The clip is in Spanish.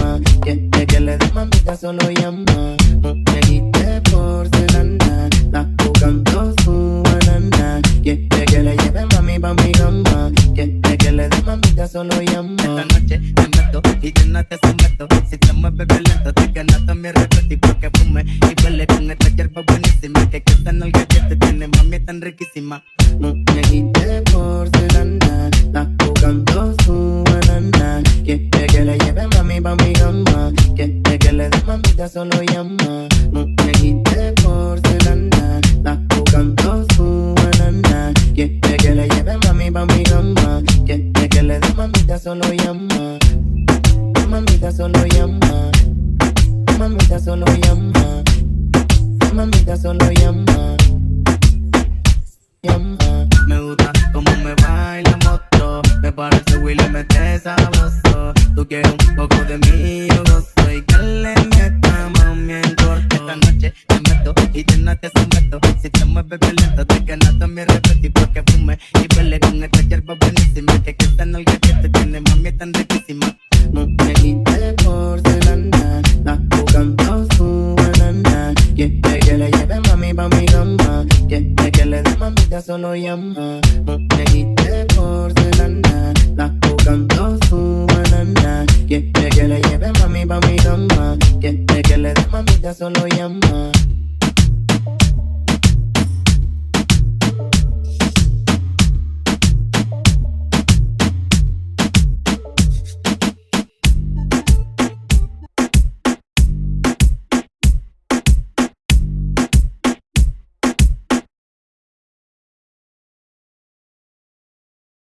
llama. Quiere que le dé mamita, solo llama. Muñequita de porcelana, está jugando su banana. Quiere que le lleve mami pa' mi cama. Quiere que le dé mamita, solo llama. Esta noche te meto y yo no te someto. Si te mueves violento, te ganas mi respeto. Y porque fume y huele con esta hierba buenísima. Que esta nalga que te tiene mami tan riquísima. Muñequita de porcelana, está jugando su banana. Quiere que le lleve mami pa' mi cama. Quiere que le dé mamita, solo llama. Muñequita de porcelana, está jugando su banana. Quiere que le lleve mami pa' mi cama. Quiere que le dé mamita, solo llama. Mamita, solo llama. Mamita, solo llama. Mamita, solo llama. Me gusta como me baila moto. Me parece Willy, me te sabroso. Tú quieres un poco de mí, yo gozo. Y que le meta mami en corto. Esta noche te meto y yo no te someto. Si te mueves violento, te ganas mi respeto. Y porque fume y huele con esta hierba buenísima. Que esta nalga que te tiene mami tan riquísima. Muñequita de porcelana, está jugando su banana. Quiere que le lleve mami pa' mi cama. Quiere que le dé mamita, solo llama. Muñequita de porcelana, está jugando su banana. Quiere que le lleve mami pa' mi cama. Quiere que le dé mamita, solo llama.